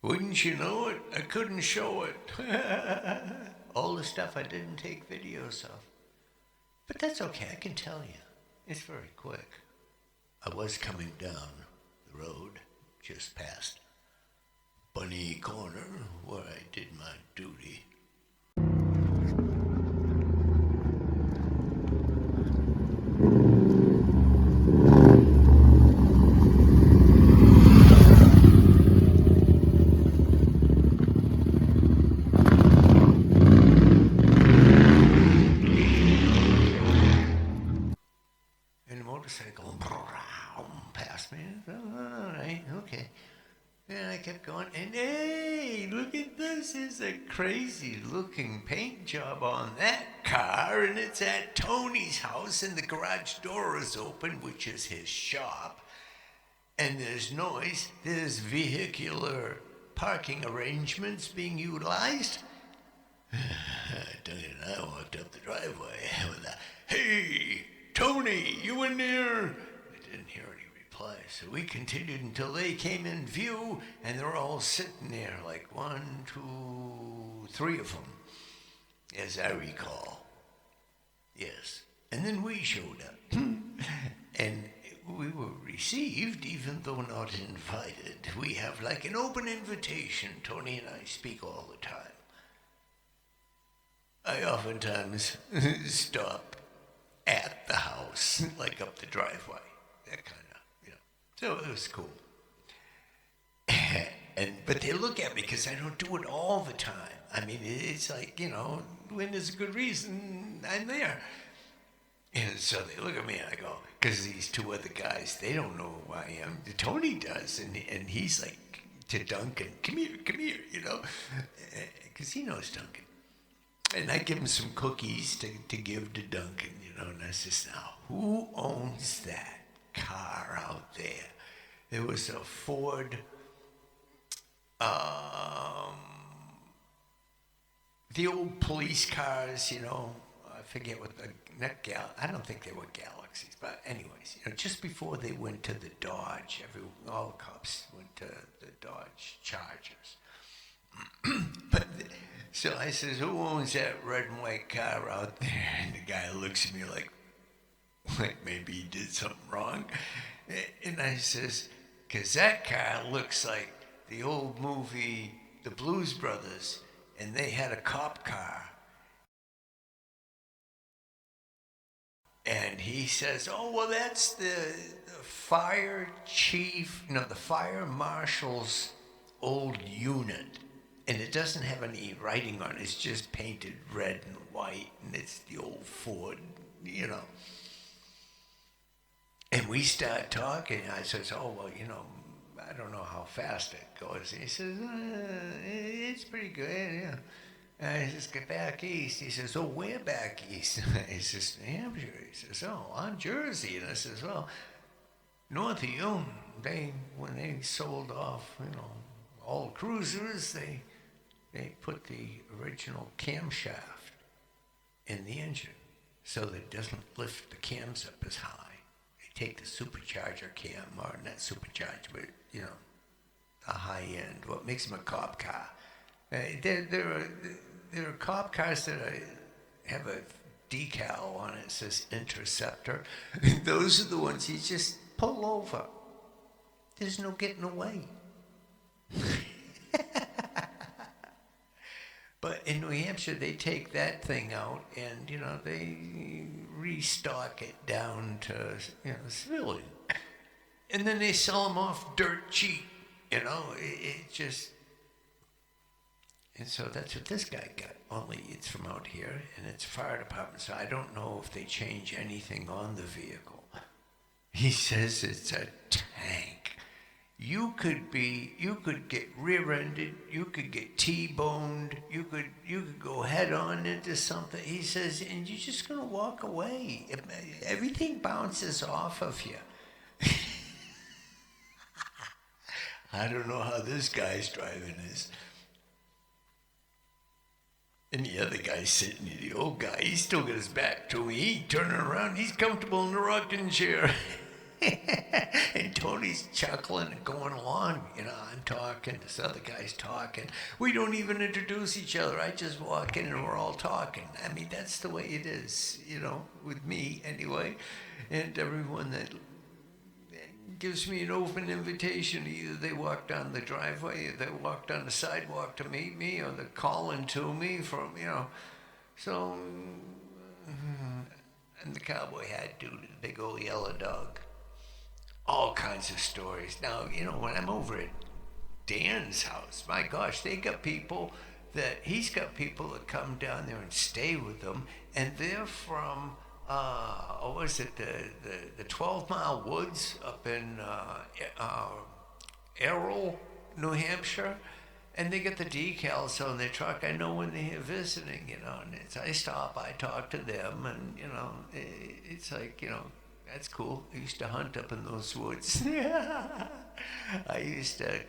Wouldn't you know it? I couldn't show it. All the stuff I didn't take videos of. But that's okay, I can tell you. It's very quick. I was coming down the road just past Bunny Corner where I did my duty. And the motorcycle past me. Oh, all right, okay. And I kept going, and hey, look at this. There's a crazy looking paint job on that car, and it's at Tony's house, and the garage door is open, which is his shop. And there's noise, there's vehicular parking arrangements being utilized. Duncan and I walked up the driveway with a, hey, Tony, you in there? I didn't hear any reply, so we continued until they came in view, and they're all sitting there, like 1, 2, 3 of them, as I recall. Yes. And then we showed up. And we were received, even though not invited. We have like an open invitation. Tony and I speak all the time. I oftentimes stop at the house, like up the driveway, that kind of, So it was cool. But they look at me because I don't do it all the time. I mean, it's like, when there's a good reason, I'm there. And so they look at me and I go, because these 2 other guys, they don't know who I am. Tony does, and he's like to Duncan, come here, because he knows Duncan. And I give him some cookies to give to Duncan, and I says, now, who owns that car out there? There was a Ford, the old police cars, I forget what I don't think they were Galaxies, but anyways, just before they went to the Dodge, all the cops went to the Dodge Chargers. So I says, who owns that red and white car out there? And the guy looks at me like maybe he did something wrong. And I says, because that car looks like the old movie, The Blues Brothers, and they had a cop car. And he says, oh, well, that's the fire chief, the fire marshal's old unit. And it doesn't have any writing on it. It's just painted red and white, and it's the old Ford, And we start talking. I says, oh, well, I don't know how fast it goes. And he says, it's pretty good, yeah. And I says, get back east. He says, oh, where back east? He says, New Hampshire. He says, oh, on Jersey. And I says, well, north of you, when they sold off, all cruisers, they put the original camshaft in the engine so that it doesn't lift the cams up as high. They take the supercharger cam, or not supercharged, but, a high end, what makes them a cop car. There are cop cars that have a decal on it that says Interceptor. Those are the ones you just pull over. There's no getting away. But in New Hampshire, they take that thing out and, they restock it down to, civilian. And then they sell them off dirt cheap, it just... And so that's what this guy got, only it's from out here, and it's fire department, so I don't know if they change anything on the vehicle. He says it's a tank. You could get rear-ended, you could get T-boned, you could go head-on into something. He says, and you're just gonna walk away. Everything bounces off of you. I don't know how this guy's driving this. And the other guy's sitting here, the old guy, he's still got his back to me. He's turning around, he's comfortable in the rocking chair. And Tony's chuckling and going along. I'm talking, this other guy's talking. We don't even introduce each other. I just walk in and we're all talking. I mean, that's the way it is, with me anyway. And everyone that gives me an open invitation. Either they walk down the driveway, or they walk down the sidewalk to meet me, or they're calling to me from, So, and the cowboy hat dude, the big old yellow dog. All kinds of stories. Now, when I'm over at Dan's house, my gosh, he's got people that come down there and stay with them, and they're from, what was it, the 12 Mile Woods up in Errol, New Hampshire, and they get the decals on their truck. I know when they're here visiting, and I stop, I talk to them, and, it's like, that's cool. I used to hunt up in those woods. I used to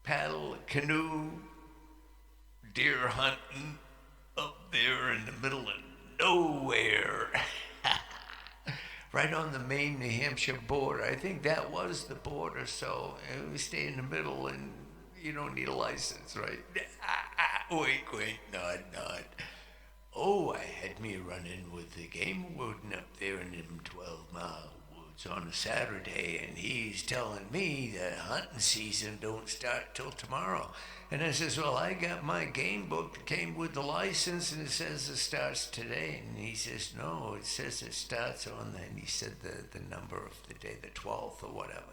paddle a canoe, deer hunting up there in the middle of nowhere. Right on the Maine, New Hampshire border. I think that was the border, so we stay in the middle and you don't need a license, right? Wait, nod. Oh, I had me run in with the game warden up there in them 12-mile woods on a Saturday, and he's telling me that hunting season don't start till tomorrow. And I says, well, I got my game book that came with the license, and it says it starts today. And he says, no, it says it starts on the, and he said the number of the day, the 12th or whatever,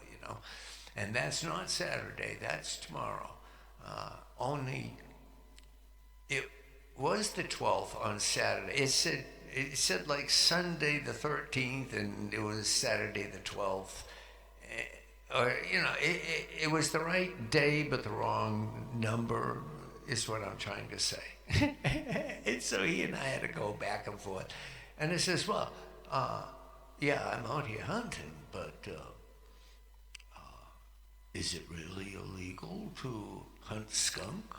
And that's not Saturday, that's tomorrow. Only, it was the 12th on Saturday. It said like Sunday the 13th, and it was Saturday the 12th. Or, it was the right day, but the wrong number is what I'm trying to say. And so he and I had to go back and forth. And I says, well, yeah, I'm out here hunting, but is it really illegal to hunt skunk?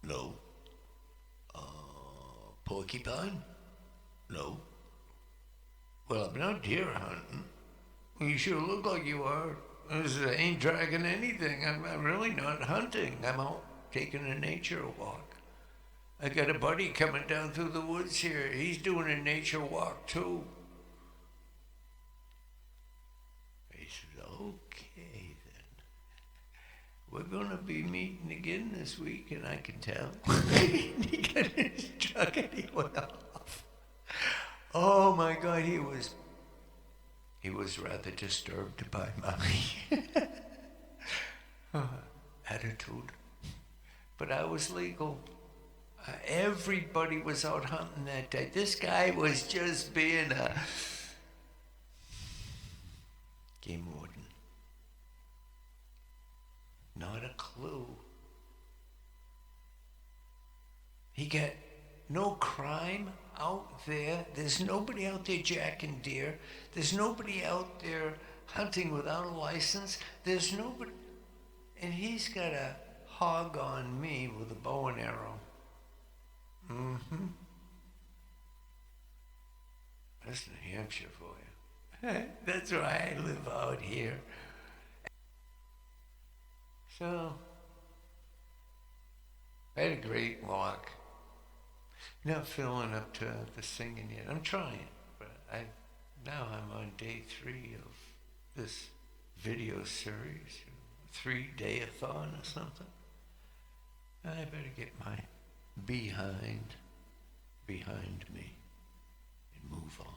No. Porcupine? No. Well, I'm not deer hunting. You sure look like you are. I ain't dragging anything. I'm really not hunting. I'm out taking a nature walk. I got a buddy coming down through the woods here. He's doing a nature walk too. He said, okay then. We're gonna be meeting again this week, and I can tell. He got his truck and he went off. Oh my God, he was rather disturbed by my attitude. But I was legal. Everybody was out hunting that day. This guy was just being a game warden. Not a clue. He got no crime out there. There's nobody out there jacking deer. There's nobody out there hunting without a license. There's nobody. And he's got a hog on me with a bow and arrow. Mm-hmm. That's New Hampshire for you. That's why I live out here. So, I had a great walk. Not feeling up to the singing yet. I'm trying, but now I'm on day 3 of this video series, 3-day-a-thon or something. I better get my behind me and move on.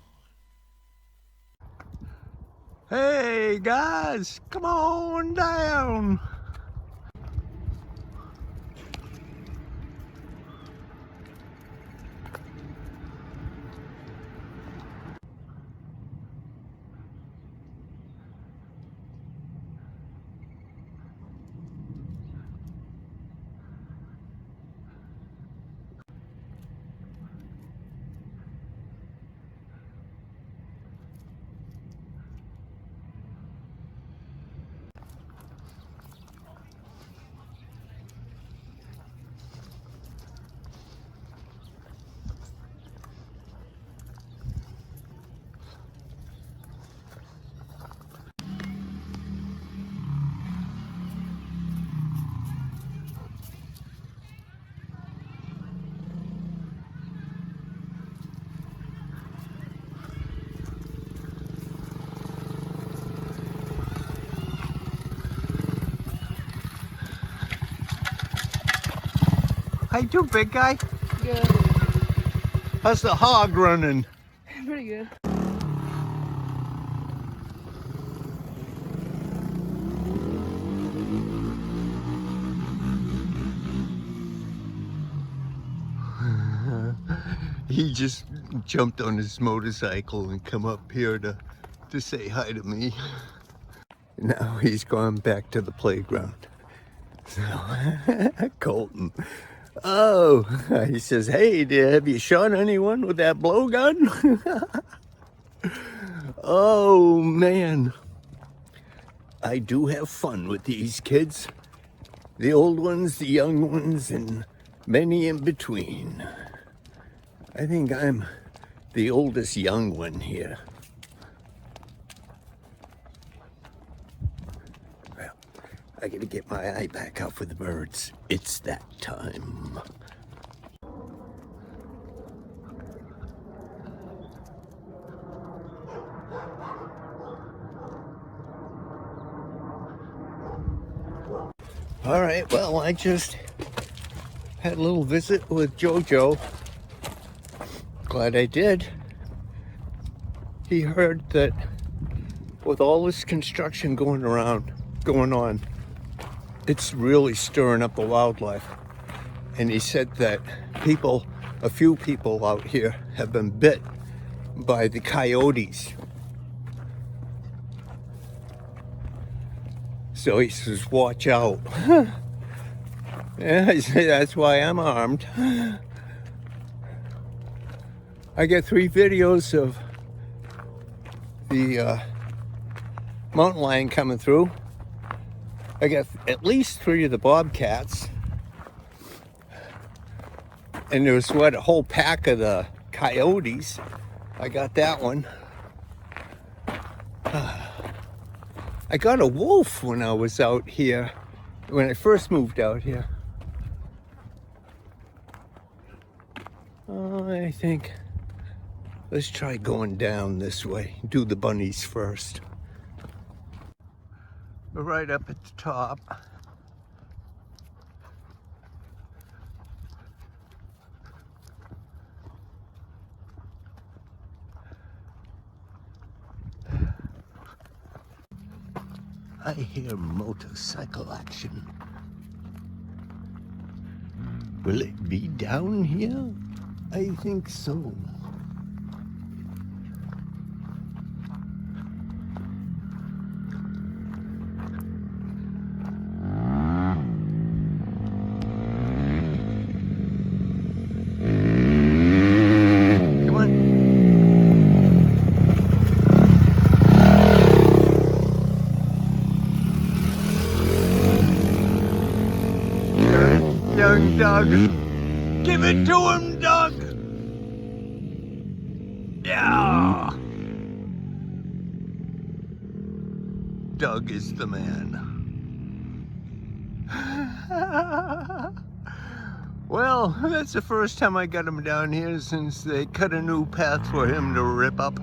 Hey guys, come on down. How you doing, big guy? Good. How's the hog running? Pretty good. He just jumped on his motorcycle and come up here to say hi to me. Now he's gone back to the playground. So, Colton. Oh, he says, hey, have you shot anyone with that blowgun? Oh, man. I do have fun with these kids. The old ones, the young ones, and many in between. I think I'm the oldest young one here. Well, I gotta get my eye back out for the birds. It's that time. All right, well, I just had a little visit with Jojo. Glad I did. He heard that with all this construction going on, it's really stirring up the wildlife. And he said that a few people out here have been bit by the coyotes. So he says, watch out. Yeah, I say that's why I'm armed. I got 3 videos of the mountain lion coming through. I got at least 3 of the bobcats. And there was, a whole pack of the coyotes. I got that one. I got a wolf when I was out here, when I first moved out here. I think, let's try going down this way. Do the bunnies first. We're right up at the top. I hear motorcycle action. Will it be down here? I think so. Come on. Young Doug. Give it to him, Doug. Yeah. Doug is the man. Well, that's the first time I got him down here since they cut a new path for him to rip up.